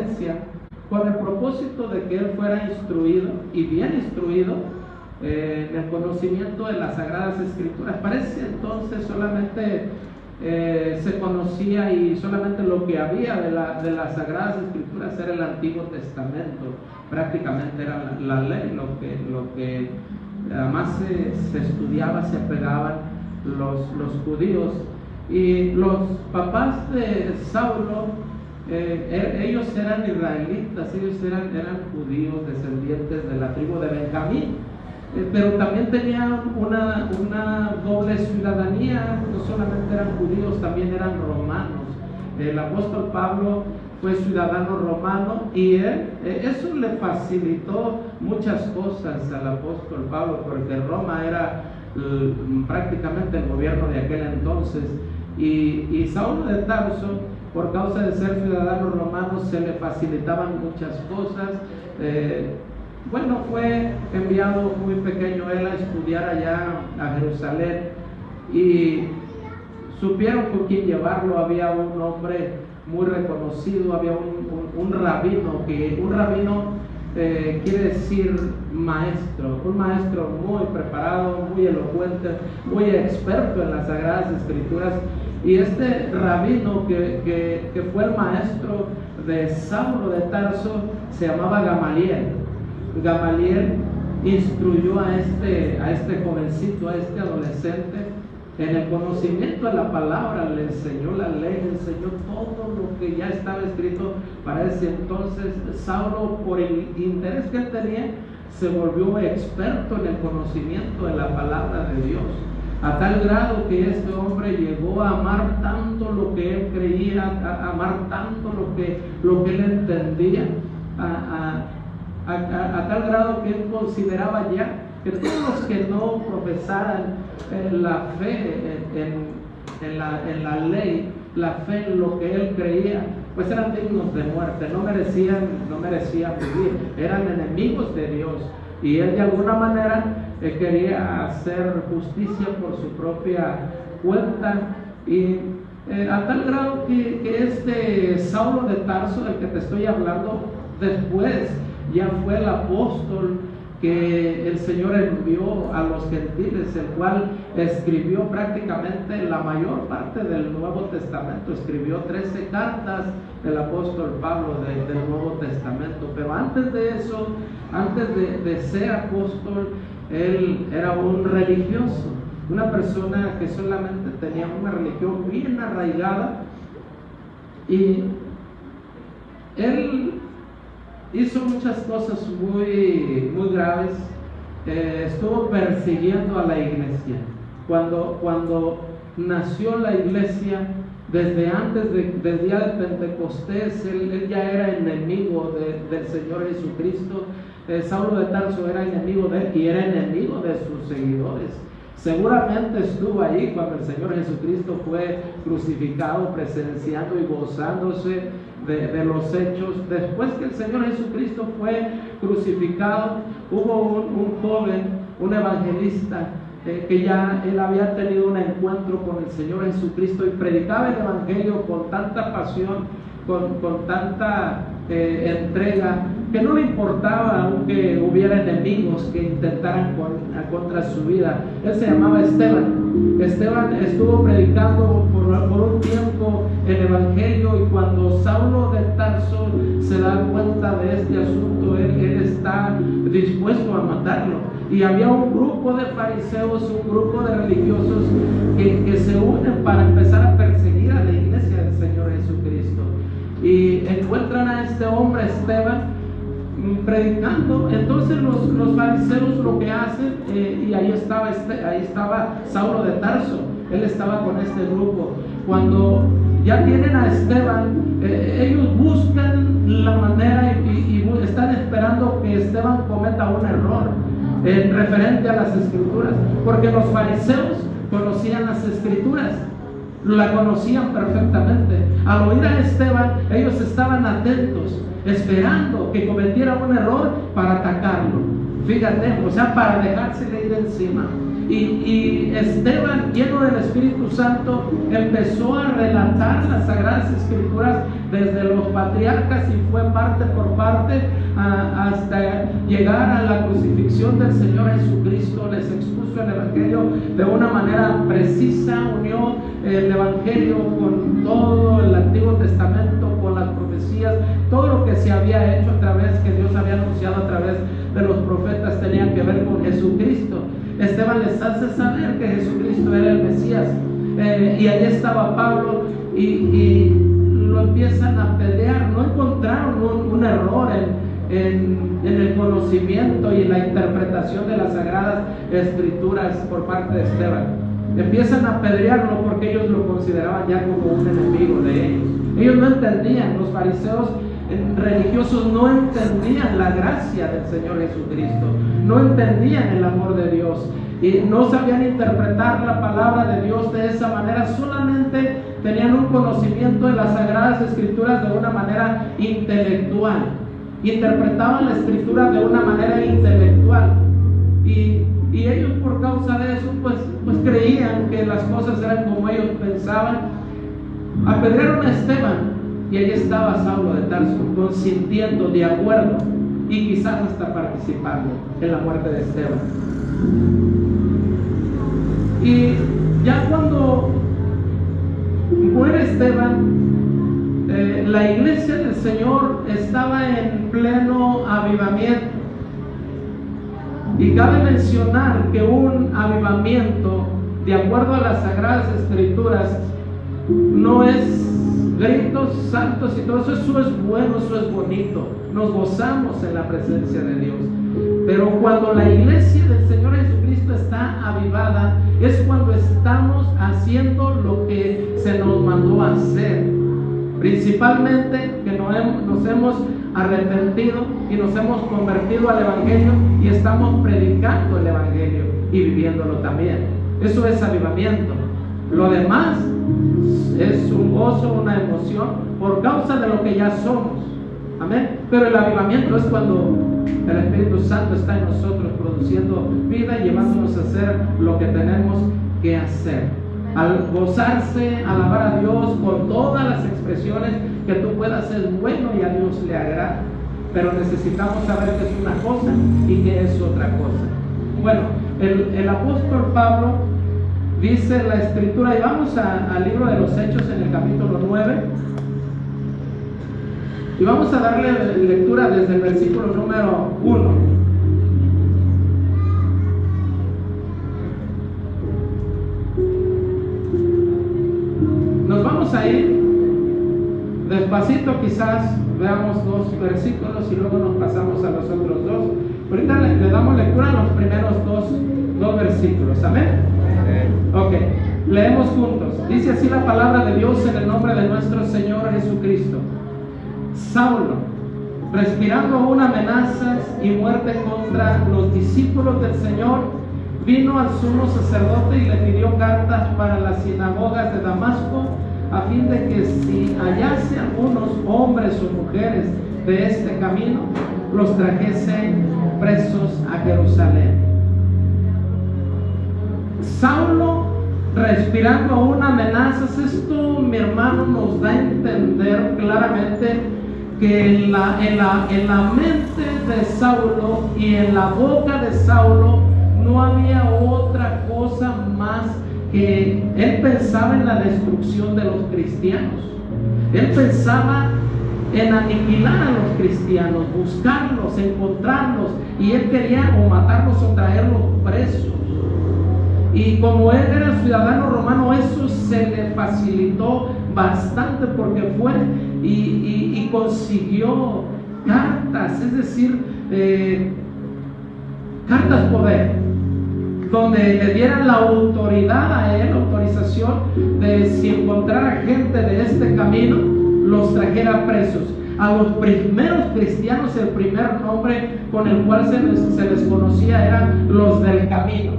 Florencia con el propósito de que él fuera instruido y bien instruido en el conocimiento de las Sagradas Escrituras. Para ese entonces solamente se conocía y solamente lo que había de las Sagradas Escrituras era el Antiguo Testamento, prácticamente era la ley, lo que además se estudiaba, se apegaban los judíos. Y los papás de Saulo, ellos eran israelitas, ellos eran judíos descendientes de la tribu de Benjamín, pero también tenían una doble ciudadanía, no solamente eran judíos, también eran romanos. El apóstol Pablo fue ciudadano romano y eso le facilitó muchas cosas al apóstol Pablo, porque Roma era prácticamente el gobierno de aquel entonces, y Saulo de Tarso, por causa de ser ciudadano romano, se le facilitaban muchas cosas. Fue enviado muy pequeño él a estudiar allá a Jerusalén, y supieron con quién llevarlo. Había un hombre muy reconocido, había un rabino, quiere decir maestro, un maestro muy preparado, muy elocuente, muy experto en las Sagradas Escrituras. Y este rabino que fue el maestro de Saulo de Tarso se llamaba Gamaliel. Gamaliel instruyó a este jovencito, a este adolescente, en el conocimiento de la palabra, le enseñó la ley, le enseñó todo lo que ya estaba escrito para ese entonces. Saulo, por el interés que él tenía, se volvió experto en el conocimiento de la palabra de Dios, a tal grado que este hombre llegó a amar tanto lo que él creía, a amar tanto lo que él entendía, a tal grado que él consideraba ya que todos los que no profesaran la fe en la ley, la fe en lo que él creía, pues eran dignos de muerte, no merecían vivir, eran enemigos de Dios. Y él de alguna manera quería hacer justicia por su propia cuenta, y a tal grado que este Saulo de Tarso, del que te estoy hablando, después ya fue el apóstol que el Señor envió a los gentiles, el cual escribió prácticamente la mayor parte del Nuevo Testamento. Escribió 13 cartas del apóstol Pablo del Nuevo Testamento. Pero antes de eso, antes de ser apóstol, él era un religioso, una persona que solamente tenía una religión bien arraigada, y él hizo muchas cosas muy graves. Estuvo persiguiendo a la iglesia. Cuando nació la iglesia, desde antes del día de Pentecostés, él ya era enemigo del Señor Jesucristo. Saulo de Tarso era enemigo de él y era enemigo de sus seguidores. Seguramente estuvo allí cuando el Señor Jesucristo fue crucificado, presenciando y gozándose de los hechos. Después que el Señor Jesucristo fue crucificado, hubo un joven, un evangelista, que ya él había tenido un encuentro con el Señor Jesucristo y predicaba el evangelio con tanta pasión, con tanta entrega, que no le importaba aunque hubiera enemigos que intentaran contra su vida. Él se llamaba Esteban. Esteban estuvo predicando por un tiempo el evangelio, y cuando Saulo de Tarso se da cuenta de este asunto, él está dispuesto a matarlo. Y había un grupo de fariseos, un grupo de religiosos que se unen para empezar a perseguir a la iglesia del Señor Jesucristo. Y encuentran a este hombre, Esteban, predicando. Entonces los fariseos lo que hacen, y ahí estaba Saulo de Tarso, él estaba con este grupo. Cuando ya tienen a Esteban, ellos buscan la manera y están esperando que Esteban cometa un error referente a las Escrituras, porque los fariseos conocían las Escrituras, la conocían perfectamente. Al oír a Esteban, ellos estaban atentos, esperando que cometiera un error para atacarlo. Fíjate, o sea, para dejársele ir encima. Y Esteban, lleno del Espíritu Santo, empezó a relatar las Sagradas Escrituras desde los patriarcas y fue parte por parte hasta llegar a la crucifixión del Señor Jesucristo. Les expuso el Evangelio de una manera precisa, unió el Evangelio con todo el Antiguo Testamento, con las profecías, todo lo que se había hecho a través, que Dios había anunciado a través de los profetas, tenía que ver con Jesucristo. Esteban les hace saber que Jesucristo era el Mesías, y allí estaba Pablo y lo empiezan a pelear. No encontraron un error en el conocimiento y en la interpretación de las Sagradas Escrituras por parte de Esteban. Empiezan a apedrearlo porque ellos lo consideraban ya como un enemigo de ellos. Ellos no entendían, los fariseos religiosos no entendían la gracia del Señor Jesucristo, no entendían el amor de Dios y no sabían interpretar la palabra de Dios de esa manera. Solamente tenían un conocimiento de las Sagradas Escrituras de una manera intelectual, interpretaban la Escritura de una manera intelectual y ellos, por causa de eso, pues creían que las cosas eran como ellos pensaban. Apedrearon a Esteban y allí estaba Saulo de Tarso, consintiendo, de acuerdo, y quizás hasta participando en la muerte de Esteban. Y ya cuando muere Esteban, la iglesia del Señor estaba en pleno avivamiento. Y cabe mencionar que un avivamiento, de acuerdo a las Sagradas Escrituras, no es gritos, saltos y todo eso. Eso es bueno, eso es bonito. Nos gozamos en la presencia de Dios. Pero cuando la iglesia del Señor Jesucristo está avivada, es cuando estamos haciendo lo que se nos mandó a hacer. Principalmente que nos hemos arrepentido y nos hemos convertido al Evangelio y estamos predicando el Evangelio y viviéndolo también. Eso es avivamiento. Lo demás es un gozo, una emoción por causa de lo que ya somos. Amén. Pero el avivamiento es cuando el Espíritu Santo está en nosotros, produciendo vida y llevándonos a hacer lo que tenemos que hacer. Al gozarse, alabar a Dios con todas las expresiones que tú puedas, es bueno y a Dios le agrada. Pero necesitamos saber qué es una cosa y qué es otra cosa. Bueno, el apóstol Pablo dice la Escritura, y vamos al libro de los Hechos en el capítulo 9, y vamos a darle lectura desde el versículo número 1. Nos vamos a ir despacito, quizás veamos 2 versículos y luego nos pasamos a los otros 2. Ahorita le damos lectura a los primeros dos versículos. Amén. Ok, leemos juntos. Dice así la palabra de Dios en el nombre de nuestro Señor Jesucristo. Saulo, respirando aún amenazas y muerte contra los discípulos del Señor, vino al sumo sacerdote y le pidió cartas para las sinagogas de Damasco, a fin de que si hallase algunos hombres o mujeres de este camino, los trajese presos a Jerusalén. Saulo, respirando aún amenazas. Esto, mi hermano, nos da a entender claramente que en la mente de Saulo y en la boca de Saulo no había otra cosa más que él pensaba en la destrucción de los cristianos. Él pensaba en aniquilar a los cristianos, buscarlos, encontrarlos, y él quería o matarlos o traerlos presos. Y como él era ciudadano romano, eso se le facilitó bastante, porque fue y consiguió cartas, es decir, cartas poder, donde le dieran la autoridad a él, autorización de si encontrara gente de este camino, los trajera presos. A los primeros cristianos, el primer nombre con el cual se les conocía eran los del camino.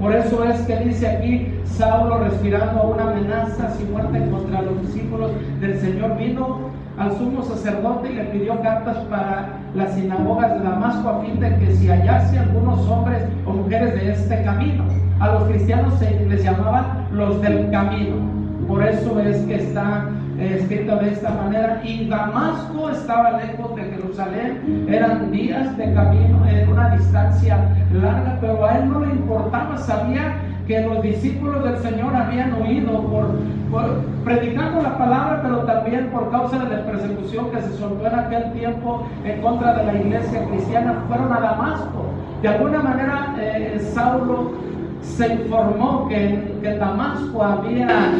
Por eso es que dice aquí, Saulo, respirando aún amenazas y muerte contra los discípulos del Señor, vino al sumo sacerdote y le pidió cartas para las sinagogas de Damasco, a fin de que si hallase algunos hombres o mujeres de este camino. A los cristianos se les llamaban los del camino. Por eso es que está escrito de esta manera: y Damasco estaba lejos de Jerusalén, eran días de camino, en una distancia larga, pero a él no le importaba, sabía que los discípulos del Señor habían huido por predicando la palabra, pero también por causa de la persecución que se soltó en aquel tiempo en contra de la iglesia cristiana, fueron a Damasco. De alguna manera Saulo se informó que en Damasco había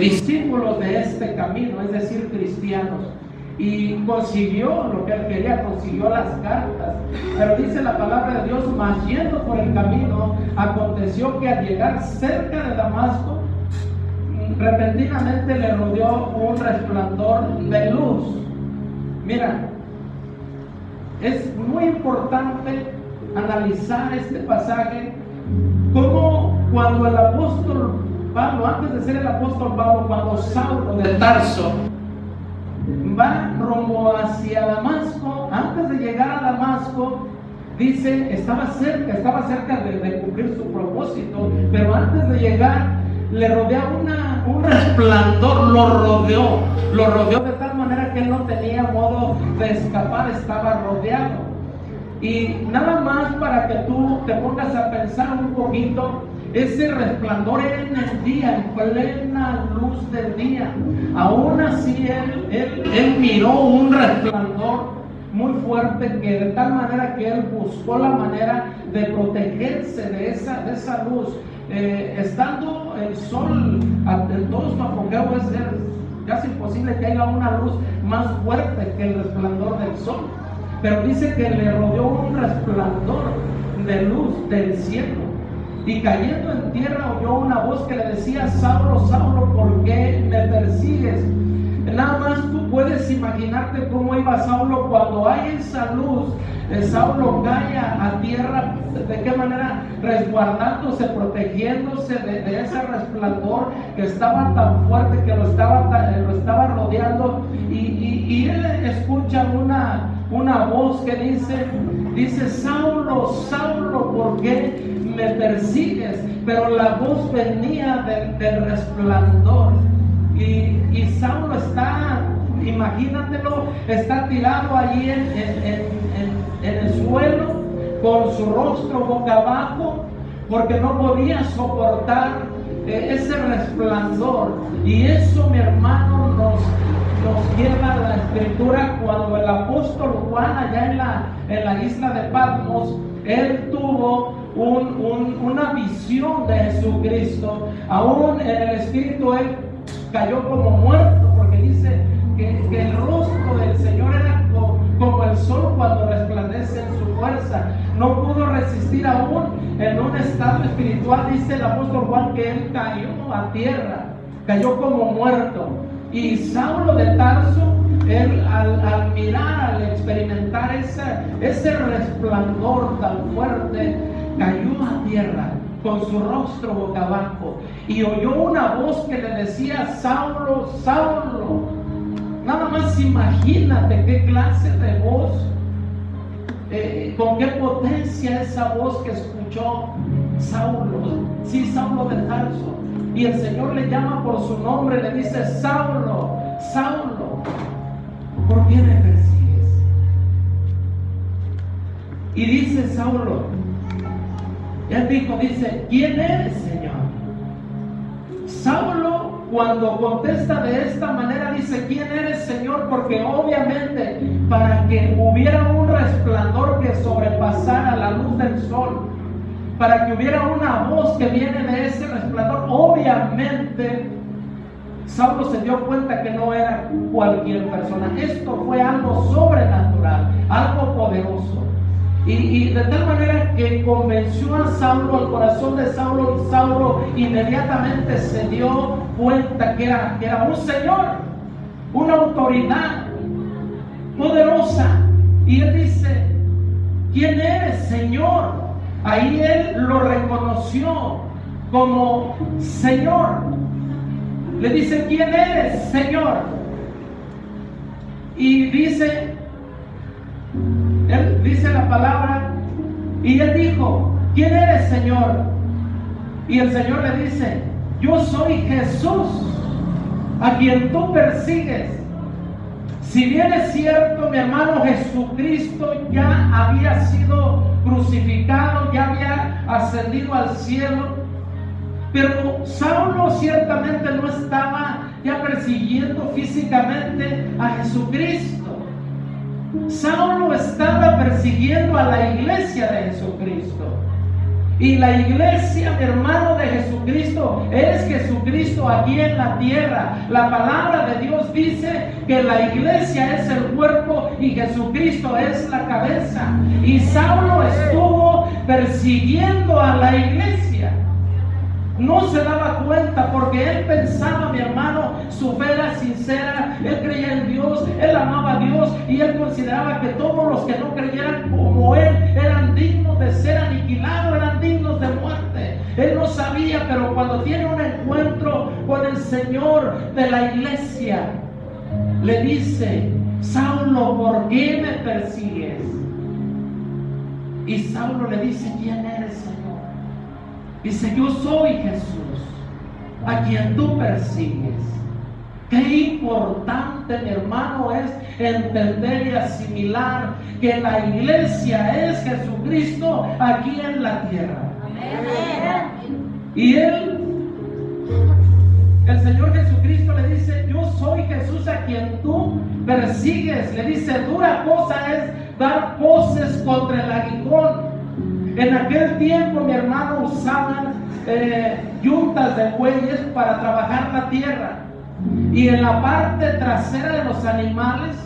discípulos de este camino, es decir, cristianos, y consiguió lo que él quería, consiguió las cartas. Pero dice la palabra de Dios: mas yendo por el camino, aconteció que al llegar cerca de Damasco, repentinamente le rodeó un resplandor de luz. Mira, es muy importante analizar este pasaje, como cuando el apóstol Pablo, antes de ser el apóstol Pablo, cuando Saulo de Tarso va rumbo hacia Damasco, antes de llegar a Damasco, dice, estaba cerca de cumplir su propósito, pero antes de llegar le rodeaba un resplandor, lo rodeó de tal manera que él no tenía modo de escapar, estaba rodeado. Y nada más para que tú te pongas a pensar un poquito, ese resplandor era en el día, en plena luz del día. Aún así él miró un resplandor muy fuerte, que de tal manera que él buscó la manera de protegerse de esa luz. Estando el sol en todo su apogeo, es casi imposible que haya una luz más fuerte que el resplandor del sol. Pero dice que le rodeó un resplandor de luz del cielo, y cayendo en tierra oyó una voz que le decía: Saulo, Saulo, ¿por qué me persigues? Nada más tú puedes imaginarte cómo iba Saulo cuando hay esa luz. Saulo cae a tierra, de qué manera, resguardándose, protegiéndose de ese resplandor que estaba tan fuerte, que lo estaba rodeando. Y él escucha una voz que dice: Saulo, Saulo, ¿por qué me persigues? Pero la voz venía del resplandor. Y Saulo está, imagínatelo, está tirado allí en el suelo, con su rostro boca abajo, porque no podía soportar ese resplandor. Y eso, mi hermano, nos lleva a la escritura, cuando el apóstol Juan, allá en la isla de Patmos, él tuvo una visión de Jesucristo. Aún en el espíritu él cayó como muerto, porque dice que el rostro del Señor era como el sol cuando resplandece en su fuerza. No pudo resistir aún en un estado espiritual. Dice el apóstol Juan que él cayó a tierra, cayó como muerto. Y Saulo de Tarso, él al mirar, al experimentar ese resplandor tan fuerte, cayó a tierra con su rostro boca abajo, y oyó una voz que le decía: Saulo, Saulo. Nada más imagínate qué clase de voz, con qué potencia esa voz que escuchó Saulo. Sí, Saulo de Tarso. Y el Señor le llama por su nombre, le dice: Saulo, Saulo, ¿por qué me persigues? Y dice Saulo, él dice: ¿quién eres, Señor? Saulo, cuando contesta de esta manera, dice: ¿quién eres, Señor? Porque obviamente, para que hubiera un resplandor que sobrepasara la luz del sol, para que hubiera una voz que viene de ese resplandor, obviamente Saulo se dio cuenta que no era cualquier persona. Esto fue algo sobrenatural, algo poderoso. Y de tal manera que convenció a Saulo, el corazón de Saulo, y Saulo inmediatamente se dio cuenta que era un Señor, una autoridad poderosa. Y él dice: ¿quién eres, Señor? Ahí él lo reconoció como Señor. Le dice: ¿quién eres, Señor? Y dice la palabra, y él dijo: ¿quién eres, Señor? Y el Señor le dice: yo soy Jesús, a quien tú persigues. Si bien es cierto, mi hermano, Jesucristo ya había sido crucificado, ya había ascendido al cielo, pero Saulo ciertamente no estaba ya persiguiendo físicamente a Jesucristo. Saulo estaba persiguiendo a la iglesia de Jesucristo. Y la iglesia, mi hermano, de Jesucristo es Jesucristo aquí en la tierra. La palabra de Dios dice que la iglesia es el cuerpo y Jesucristo es la cabeza. Y Saulo estuvo persiguiendo a la iglesia. No se daba cuenta porque él pensaba, mi hermano, su fe era sincera, él creía en Dios, él amaba a Dios y él consideraba que todos los que no creyeran como él eran dignos de ser aniquilados, eran dignos de muerte. Él no sabía, pero cuando tiene un encuentro con el Señor de la iglesia, le dice: Saulo, ¿por qué me persigues? Y Saulo le dice: ¿quién eres, Señor? Dice: yo soy Jesús, a quien tú persigues. Qué importante, mi hermano, es entender y asimilar que la iglesia es Jesucristo aquí en la tierra. Y el Señor Jesucristo le dice: yo soy Jesús a quien tú persigues. Le dice: dura cosa es dar voces contra el aguijón. En aquel tiempo, mi hermano, usaban yuntas de bueyes para trabajar la tierra. Y en la parte trasera de los animales,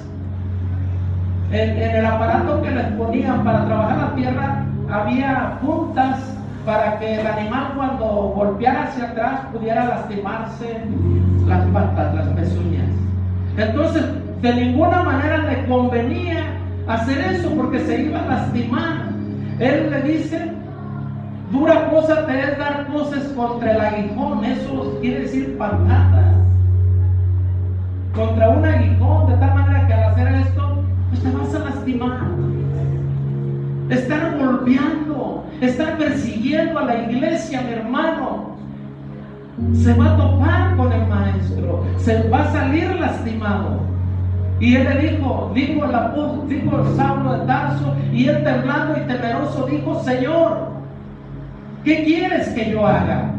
en el aparato que les ponían para trabajar la tierra, había puntas para que el animal, cuando golpeara hacia atrás, pudiera lastimarse las patas, las pezuñas. Entonces, de ninguna manera le convenía hacer eso porque se iba a lastimar. Él le dice: dura cosa te es dar voces contra el aguijón. Eso quiere decir patadas contra un aguijón, de tal manera que al hacer esto, pues te vas a lastimar. Están golpeando, están persiguiendo a la iglesia, mi hermano. Se va a topar con el maestro, se va a salir lastimado. Y él le dijo Saulo de Tarso, y él temblando y temeroso dijo: Señor, ¿qué quieres que yo haga?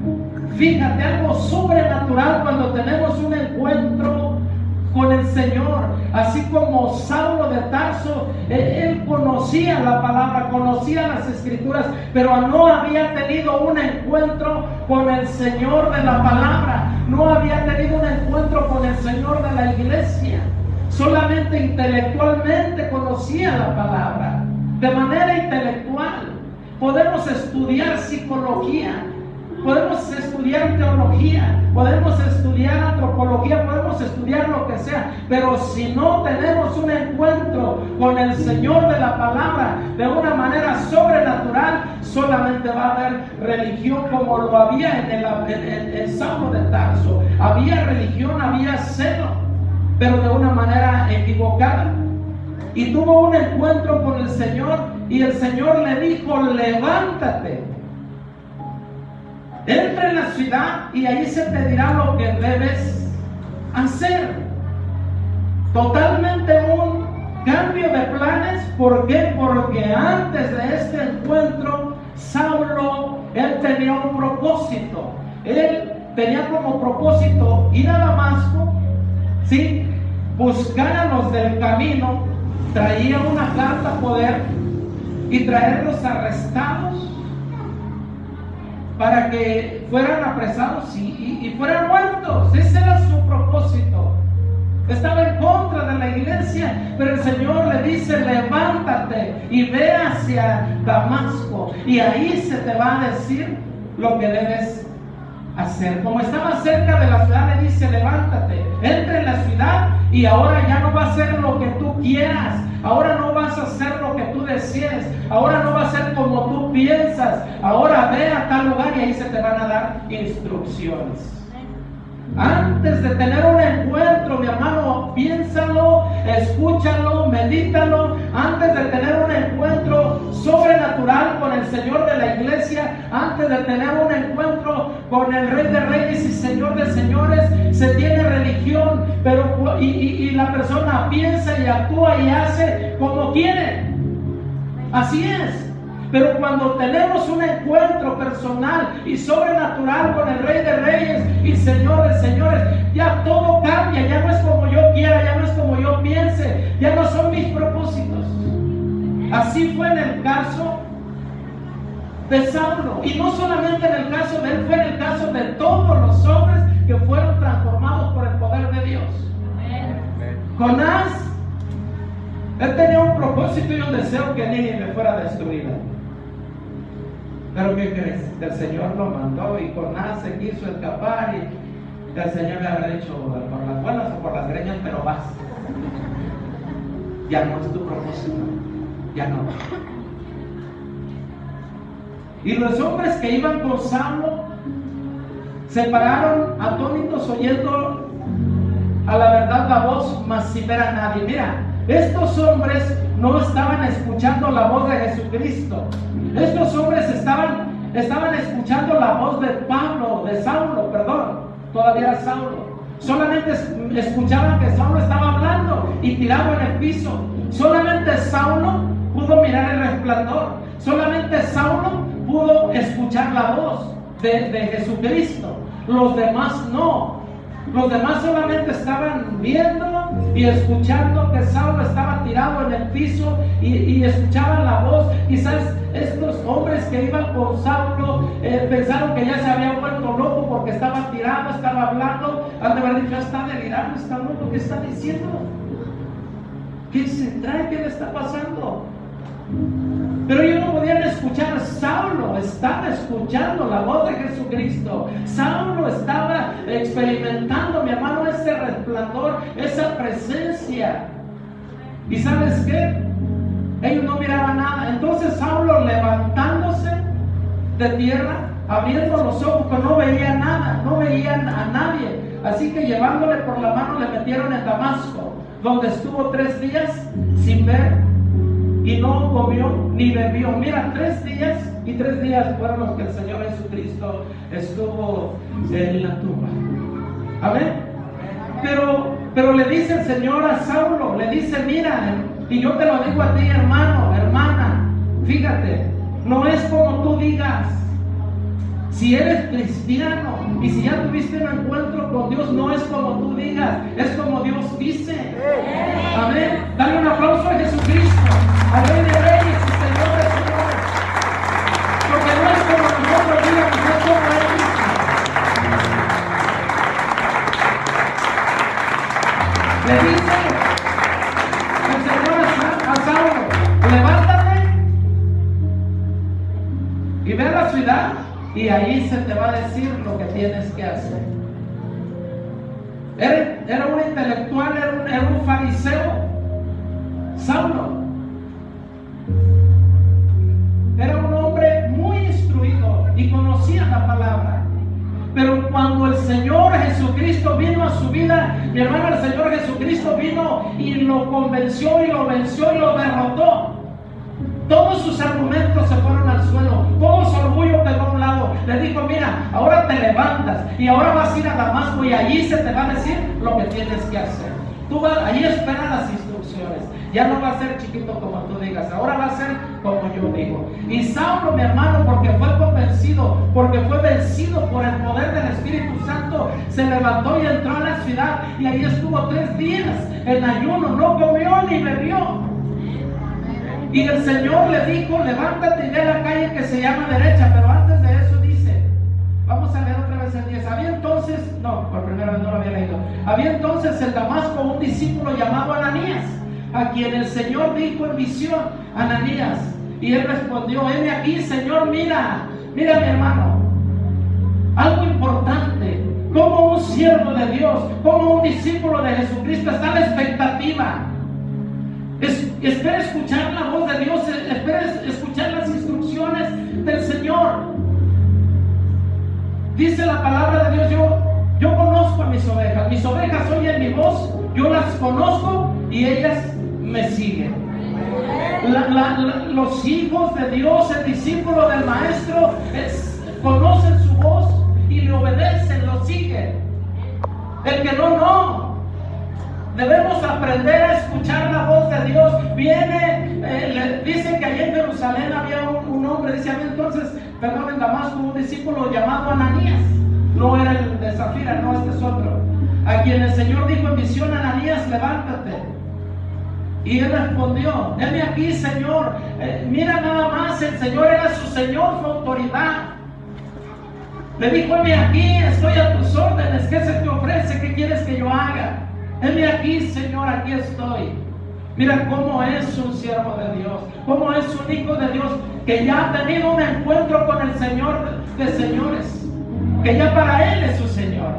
Fíjate, algo sobrenatural cuando tenemos un encuentro con el Señor. Así como Saulo de Tarso, él conocía la palabra, conocía las escrituras, pero no había tenido un encuentro con el Señor de la palabra, no había tenido un encuentro con el Señor de la iglesia. Solamente intelectualmente conocía la palabra, de manera intelectual. Podemos estudiar psicología, podemos estudiar teología, podemos estudiar antropología, podemos estudiar lo que sea, pero si no tenemos un encuentro con el Señor de la palabra de una manera sobrenatural, solamente va a haber religión como lo había en Saulo de Tarso. Había religión, había celo, pero de una manera equivocada. Y tuvo un encuentro con el Señor, y el Señor le dijo: levántate, entra en la ciudad y ahí se te dirá lo que debes hacer. Totalmente un cambio de planes. ¿Por qué? Porque antes de este encuentro, Saulo, él tenía un propósito. Él tenía como propósito ir a Damasco, ¿sí?, buscar a los del camino, traía una carta poder y traerlos arrestados para que fueran apresados y fueran muertos. Ese era su propósito. Estaba en contra de la iglesia, pero el Señor le dice: levántate y ve hacia Damasco, y ahí se te va a decir lo que debes hacer. Como estaba cerca de la ciudad, le dice: levántate, entra en la ciudad, y ahora ya no va a ser lo que tú quieras, ahora no vas a hacer lo que tú desees, ahora no va a ser como tú piensas, ahora ve a tal lugar y ahí se te van a dar instrucciones. Antes de tener un encuentro, mi hermano, piénsalo, escúchalo, medítalo. Antes de tener un encuentro sobrenatural con el Señor de la iglesia, antes de tener un encuentro con el Rey de Reyes y Señor de Señores, se tiene religión, pero y la persona piensa y actúa y hace como quiere. Así es. Pero cuando tenemos un encuentro personal y sobrenatural con el Rey de Reyes y Señor de Señores, ya todo cambia, ya no es como yo quiera, ya no es como yo piense, ya no son mis propósitos. Así fue en el caso de Saulo, y no solamente en el caso de él, fue en el caso de todos los hombres que fueron transformados por el poder de Dios. Jonás, él tenía un propósito y un deseo que Nínive fuera destruida. Pero ¿qué crees? El Señor lo mandó y Jonás se quiso escapar y el Señor le habrá dicho por las buenas o por las greñas, pero vas. Ya no es tu propósito, ya no. Y los hombres que iban con Saulo se pararon atónitos oyendo a la verdad la voz, mas sin ver a nadie. Mira, estos hombres no estaban escuchando la voz de Jesucristo. Estos hombres estaban escuchando la voz de Saulo, todavía era Saulo. Solamente escuchaban que Saulo estaba hablando y tirado en el piso. Solamente Saulo pudo mirar el resplandor. Solamente Saulo pudo escuchar la voz de Jesucristo. Los demás no. Los demás solamente estaban viendo y escuchando que Saulo estaba tirado en el piso y escuchaban la voz. Quizás estos hombres que iban con Saulo pensaron que ya se había vuelto loco porque estaba tirado, estaba hablando. Han de haber dicho, está delirando, está loco, ¿qué está diciendo? ¿Qué se trae? ¿Qué le está pasando? Pero ellos no podían escuchar. Saulo estaba escuchando la voz de Jesucristo. Saulo estaba experimentando, mi hermano, ese resplandor, esa presencia. ¿Y sabes qué? Ellos no miraban nada. Entonces Saulo, levantándose de tierra, abriendo los ojos, pero no veía nada, no veían a nadie. Así que llevándole por la mano le metieron en Damasco, donde estuvo 3 días sin ver y no comió ni bebió. Mira, 3 días y 3 días fueron los que el Señor Jesucristo estuvo en la tumba. Amén. Pero le dice el Señor a Saulo, le dice, mira, y yo te lo digo a ti, hermano, hermana, fíjate, no es como tú digas. Si eres cristiano y si ya tuviste un encuentro con Dios, no es como tú digas, es como Dios dice. Amén. Dale un aplauso a Jesucristo, al Rey de Reyes y Señor de Señores. Porque no es como nosotros digamos, es como Él dice. Le dice el Señor a Saulo, levántate y ve a la ciudad, y ahí se te va a decir lo que tienes que hacer. Era un intelectual, era un fariseo. Saulo era un hombre muy instruido y conocía la palabra. Pero cuando el Señor Jesucristo vino a su vida, mi hermano, el Señor Jesucristo vino y lo convenció y lo venció y lo derrotó. Todos sus argumentos se fueron al suelo, todo su orgullo quedó a un lado. Le dijo, mira, ahora te levantas y ahora vas a ir a Damasco y allí se te va a decir lo que tienes que hacer. Tú vas, allí espera las instrucciones. Ya no va a ser chiquito como tú digas, ahora va a ser como yo digo. Y Saulo, mi hermano, porque fue convencido, porque fue vencido por el poder del Espíritu Santo, se levantó y entró a la ciudad y ahí estuvo 3 días en ayuno, no comió ni bebió. Y el Señor le dijo, levántate y ve a la calle que se llama derecha. Pero antes de eso dice, vamos a leer otra vez el 10. Había entonces, no, por primera vez no lo había leído. Había entonces en Damasco un discípulo llamado Ananías, a quien el Señor dijo en visión, Ananías. Y él respondió, heme aquí, Señor, mira mi hermano. Algo importante, como un siervo de Dios, como un discípulo de Jesucristo, está a la expectativa. Espera escuchar la voz de Dios, espera escuchar las instrucciones del Señor. Dice la palabra de Dios, yo conozco a mis ovejas oyen mi voz, yo las conozco y ellas me siguen. Los hijos de Dios, el discípulo del Maestro, conocen su voz y le obedecen, lo siguen. El que no. Debemos aprender a escuchar la voz de Dios. Le dicen que allá en Jerusalén había un hombre, dice, había entonces, en Damasco, un discípulo llamado Ananías. No era el de Zafira, no, este es otro. A quien el Señor dijo en visión: Ananías, levántate. Y él respondió: heme aquí, Señor. Mira nada más, el Señor era su Señor, su autoridad. Le dijo: heme aquí, estoy a tus órdenes. ¿Qué se te ofrece? ¿Qué quieres que yo haga? Heme aquí, Señor, aquí estoy. Mira cómo es un siervo de Dios, cómo es un hijo de Dios, que ya ha tenido un encuentro con el Señor de señores, que ya para él es su Señor.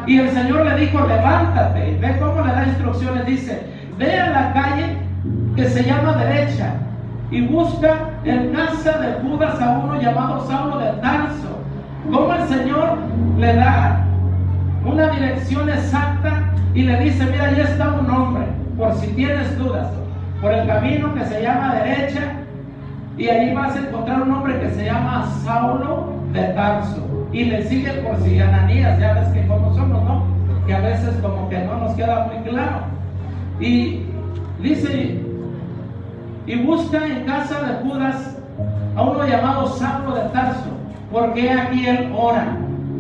Y el Señor le dijo: levántate. Ve cómo le da instrucciones. Dice: ve a la calle que se llama Derecha y busca en casa de Judas a uno llamado Saulo de Tarso. Como el Señor le da una dirección exacta y le dice: mira, ahí está un hombre, por si tienes dudas, por el camino que se llama Derecha, y allí vas a encontrar un hombre que se llama Saulo de Tarso. Y le sigue por si Ananías, ya ves que como somos, ¿no? Que a veces como que no nos queda muy claro. Y dice: y busca en casa de Judas a uno llamado Saulo de Tarso, porque aquí él ora.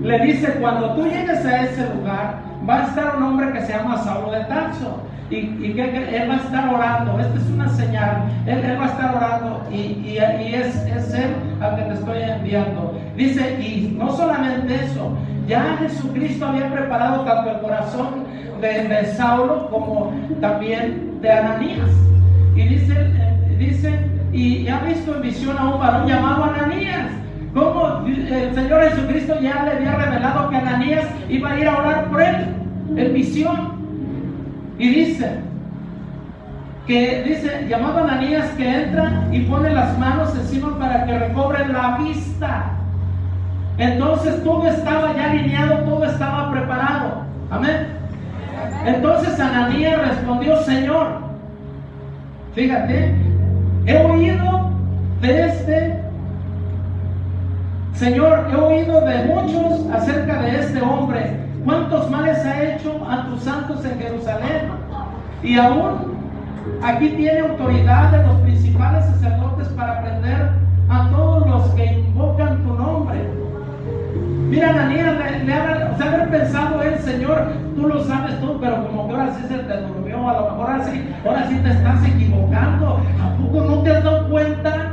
Le dice: cuando tú llegues a ese lugar, va a estar un hombre que se llama Saulo de Tarso, y que él va a estar orando. Esta es una señal. Él va a estar orando, y es él al que te estoy enviando. Dice: y no solamente eso, ya Jesucristo había preparado tanto el corazón de Saulo como también de Ananías. Y dice: y ha visto en visión a un varón llamado Ananías. Como el Señor Jesucristo ya le había revelado que Ananías iba a ir a orar por él en visión. Y dice, llamado Ananías, que entra y pone las manos encima para que recobre la vista. Entonces todo estaba ya alineado, todo estaba preparado. Amén. Entonces Ananías respondió: Señor, fíjate, he oído de muchos acerca de este hombre, cuántos males ha hecho a tus santos en Jerusalén, y aún aquí tiene autoridad de los principales sacerdotes para prender a todos los que invocan tu nombre. Mira, Ananías se haber pensado él: Señor, tú lo sabes tú, pero como que ahora sí se te durmió, a lo mejor ahora sí te estás equivocando. ¿A poco no te has dado cuenta?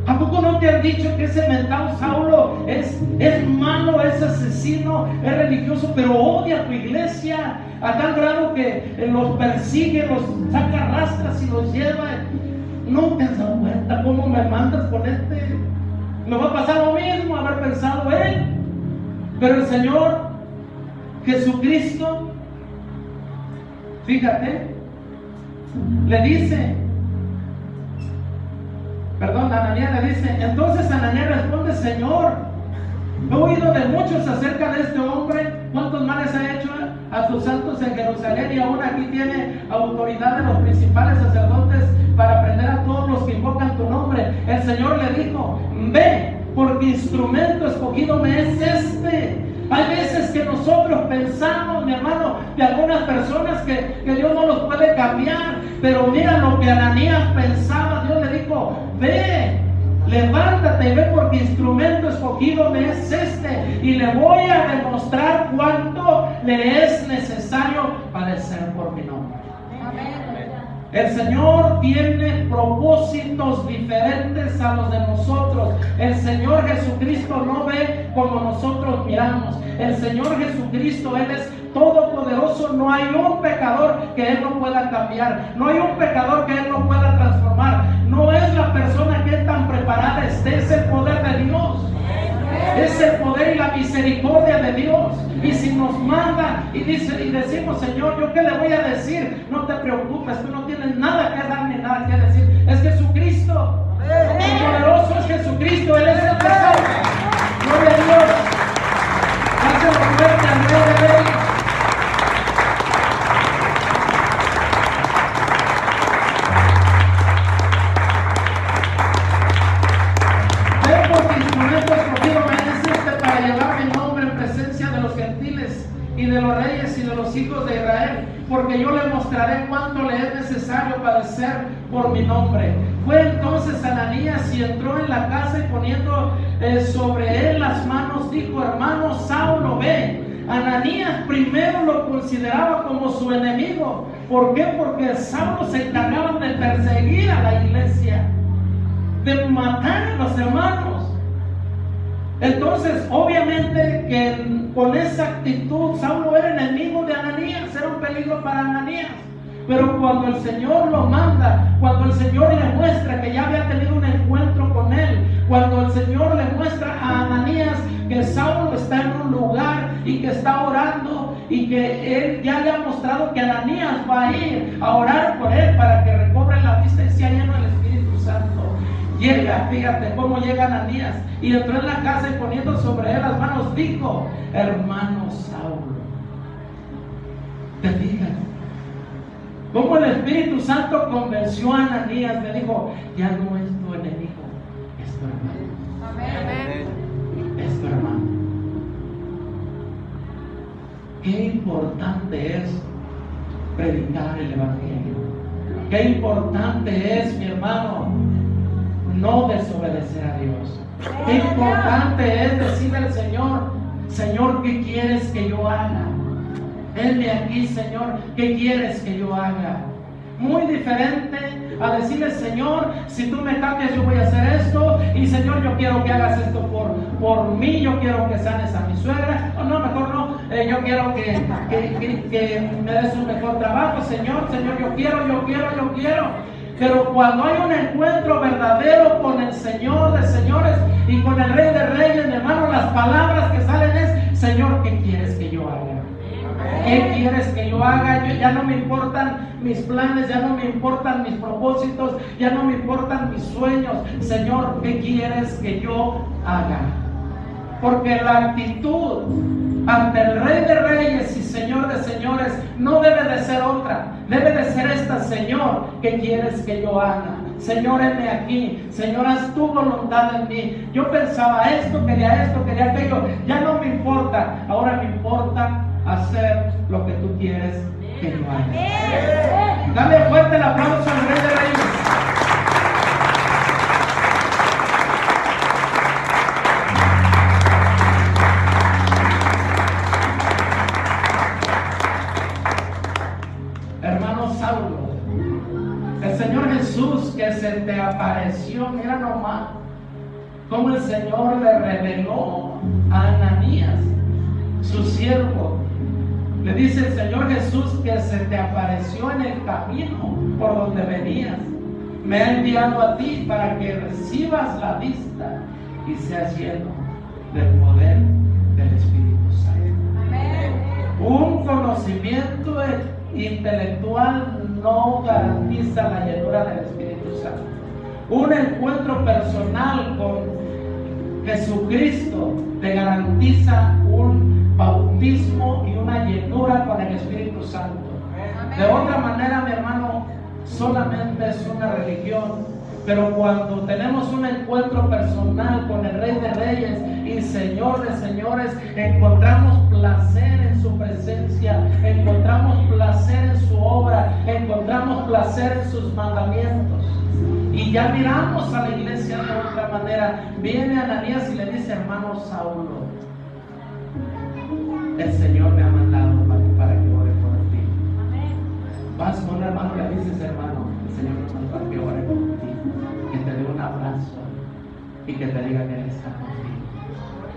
¿A poco no te han dicho que ese mentado Saulo es malo, es asesino, es religioso, pero odia a tu iglesia a tal grado que los persigue, los saca rastras y los lleva? ¿No te has dado cuenta cómo me mandas con este? Me va a pasar lo mismo haber pensado él. Pero el Señor Jesucristo, fíjate, le dice, Ananías le dice. Entonces Ananías responde: Señor, he oído de muchos acerca de este hombre, cuántos males ha hecho a tus santos en Jerusalén, y aún aquí tiene autoridad de los principales sacerdotes para prender a todos los que invocan tu nombre. El Señor le dijo: ve, porque instrumento escogido me es este. Hay veces que nosotros pensamos, mi hermano, de algunas personas que Dios no los puede cambiar, pero mira lo que Ananías pensaba. Dios le dijo: ve, levántate y ve, porque instrumento escogido me es este, y le voy a demostrar cuánto le es necesario padecer por mi nombre. El Señor tiene propósitos diferentes a los de nosotros. El Señor Jesucristo no ve como nosotros miramos. El Señor Jesucristo, Él es todopoderoso. No hay un pecador que Él no pueda cambiar. No hay un pecador que Él no pueda transformar. No es la persona que tan preparada esté, es el poder de Dios. Es el poder y la misericordia de Dios. Y si nos manda y decimos: Señor, ¿yo qué le voy a decir? No te preocupes, tú no tienes nada que dar ni nada que decir. Es Jesucristo. El poderoso es Jesucristo. Él es el que salva. Gloria a Dios. Dáselo fuerte al Rey de Reyes. mostraré cuánto le es necesario padecer por mi nombre. Fue entonces Ananías y entró en la casa y poniendo sobre él las manos, dijo: hermano Saulo, ve. Ananías primero lo consideraba como su enemigo. ¿Por qué? Porque Saulo se encargaba de perseguir a la iglesia, de matar a los hermanos. Entonces, obviamente que con esa actitud Saulo era enemigo de Ananías, era un peligro para Ananías. Pero cuando el Señor lo manda, cuando el Señor le muestra que ya había tenido un encuentro con él, cuando el Señor le muestra a Ananías que Saulo está en un lugar y que está orando, y que él ya le ha mostrado que Ananías va a ir a orar por él para que recobre la vista y sea lleno del Espíritu Santo. Llega, fíjate cómo llega Ananías, y entró en la casa y poniendo sobre él las manos dijo: hermano Saulo. ¿Te fijas? Cómo el Espíritu Santo convenció a Ananías, le dijo: ya no es tu enemigo, es tu hermano. Amén. Es tu hermano. Qué importante es predicar el Evangelio. Qué importante es, mi hermano, no desobedecer a Dios. Qué importante es decirle al Señor: Señor, ¿qué quieres que yo haga? Venme aquí, Señor, ¿qué quieres que yo haga? Muy diferente a decirle: Señor, si tú me cambias, yo voy a hacer esto, y Señor, yo quiero que hagas esto por mí, yo quiero que sanes a mi suegra, o no, mejor no, yo quiero que me des un mejor trabajo, Señor, yo quiero. Pero cuando hay un encuentro verdadero con el Señor de señores y con el Rey de reyes, mi hermano, las palabras que salen es: Señor, ¿qué quieres que yo haga? ¿Qué quieres que yo haga? Ya no me importan mis planes, ya no me importan mis propósitos, ya no me importan mis sueños. Señor, ¿qué quieres que yo haga? Porque la actitud ante el Rey de reyes y Señor de señores no debe de ser otra. Debe de ser esta: Señor, ¿qué quieres que yo haga? Señor, heme aquí. Señor, haz tu voluntad en mí. Yo pensaba esto, quería aquello. Ya no me importa. Ahora me importa hacer lo que tú quieres que yo haga. Dale fuerte el aplauso al Rey de Reyes. Hermano Saulo, el Señor Jesús que se te apareció, mira nomás cómo el Señor le reveló a Ananías, su siervo. Le dice el Señor Jesús que se te apareció en el camino por donde venías. Me ha enviado a ti para que recibas la vista y seas lleno del poder del Espíritu Santo. Amén. Un conocimiento intelectual no garantiza la llenura del Espíritu Santo. Un encuentro personal con Jesucristo te garantiza un bautismo y una llenura con el Espíritu Santo. De otra manera, mi hermano, solamente es una religión. Pero cuando tenemos un encuentro personal con el Rey de reyes y Señor de señores, encontramos placer en su presencia, encontramos placer en su obra, encontramos placer en sus mandamientos. Y ya miramos a la iglesia de otra manera. Viene Ananías y le dice: hermano Saulo, el Señor me ha mandado para que ore por ti. Vas con un hermano y le dices: hermano, el Señor me mandó para que ore por ti, que te dé un abrazo y que te diga que Él está contigo,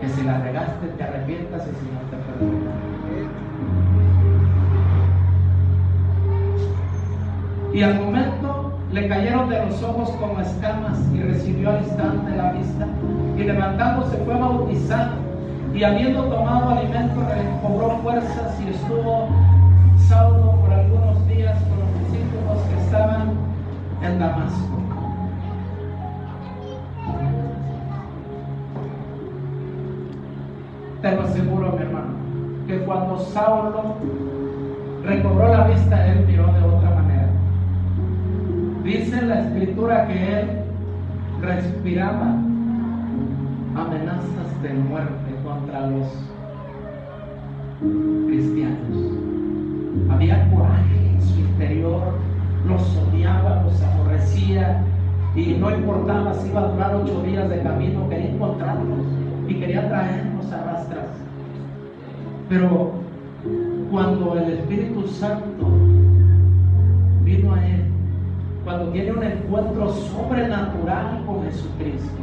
que si la regaste te arrepientas y el Señor te perdona. Y al momento le cayeron de los ojos como escamas y recibió al instante la vista, y levantándose fue bautizado, y habiendo tomado alimento recobró fuerzas, y estuvo Saulo por algunos días con los discípulos que estaban en Damasco. Te lo aseguro, mi hermano, que cuando Saulo recobró la vista, él miró de otra manera. Dice la Escritura que él respiraba amenazas de muerte contra los cristianos. Había coraje en su interior, los odiaba, los aborrecía, y no importaba si iba a durar 8 días de camino, quería encontrarlos y quería traernos a rastras. Pero cuando el Espíritu Santo vino a él, cuando tiene un encuentro sobrenatural con Jesucristo,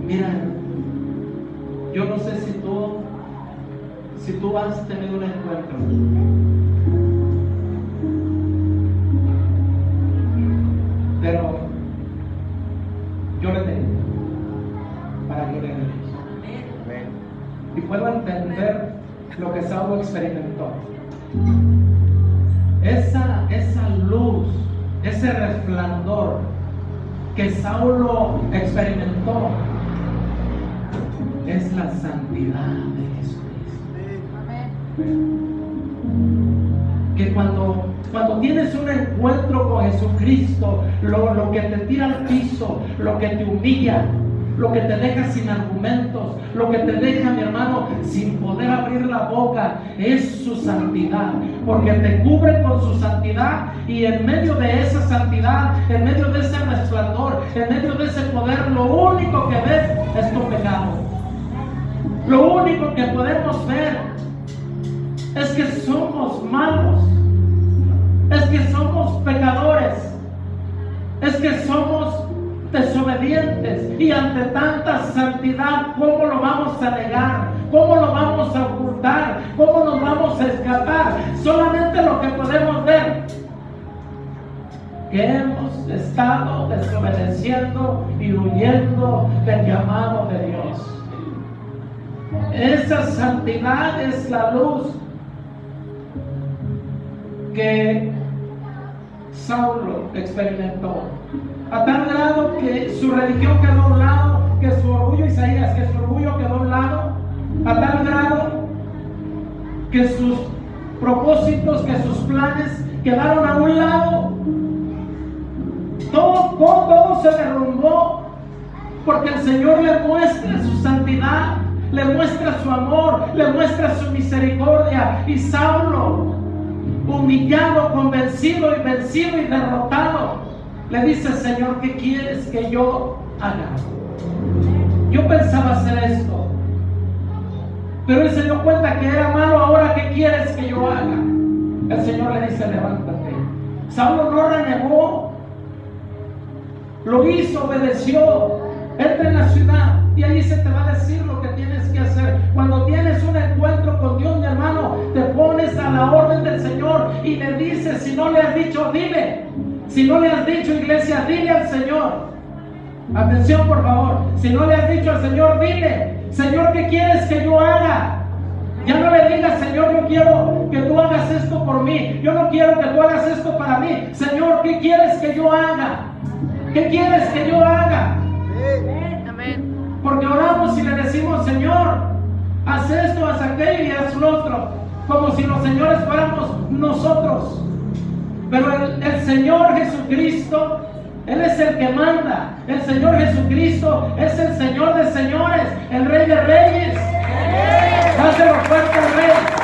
mira, yo no sé si tú has tenido un encuentro, pero yo le tengo, para gloria de Dios. Y puedo entender lo que Saulo experimentó. Esa luz, ese resplandor que Saulo experimentó es la santidad de Jesucristo. Que cuando tienes un encuentro con Jesucristo, lo que te tira al piso, lo que te humilla, lo que te deja sin argumentos, lo que te deja, mi hermano, sin poder abrir la boca, es su santidad, porque te cubre con su santidad, y en medio de esa santidad, en medio de ese resplandor, en medio de ese poder, lo único que ves es tu pecado. Lo único que podemos ver es que somos malos, es que somos pecadores, es que somos desobedientes, y ante tanta santidad, ¿cómo lo vamos a negar? ¿Cómo lo vamos a ocultar? ¿Cómo nos vamos a escapar? Solamente lo que podemos ver, que hemos estado desobedeciendo y huyendo del llamado de Dios. Esa santidad es la luz que Saulo experimentó, a tal grado que su religión quedó a un lado, que su orgullo, Isaías, que su orgullo quedó a un lado, a tal grado que sus propósitos, que sus planes quedaron a un lado. Todo se derrumbó, porque el Señor le muestra su santidad, le muestra su amor, le muestra su misericordia, y Saulo, humillado, convencido y vencido y derrotado, le dice: Señor, ¿qué quieres que yo haga? Yo pensaba hacer esto, pero él se dio cuenta que era malo. Ahora, ¿qué quieres que yo haga? El Señor le dice: levántate. Saulo no renegó, lo hizo, obedeció. Entra en la ciudad y ahí se te va a decir lo que tienes que hacer. Cuando tienes un encuentro con Dios, mi hermano, te pones a la orden del Señor y le dices. Si no le has dicho, dile. Si no le has dicho, iglesia, dile al Señor. Atención, por favor. Si no le has dicho al Señor, dile: Señor, ¿qué quieres que yo haga? Ya no le digas: Señor, yo quiero que tú hagas esto por mí, yo no quiero que tú hagas esto para mí. Señor, ¿qué quieres que yo haga? ¿Qué quieres que yo haga? Amén. Porque oramos y le decimos: Señor, haz esto, haz aquello y haz lo otro, como si los señores fuéramos nosotros. Pero el Señor Jesucristo, Él es el que manda. El Señor Jesucristo es el Señor de señores, el Rey de reyes. Dáselo fuerte al Rey.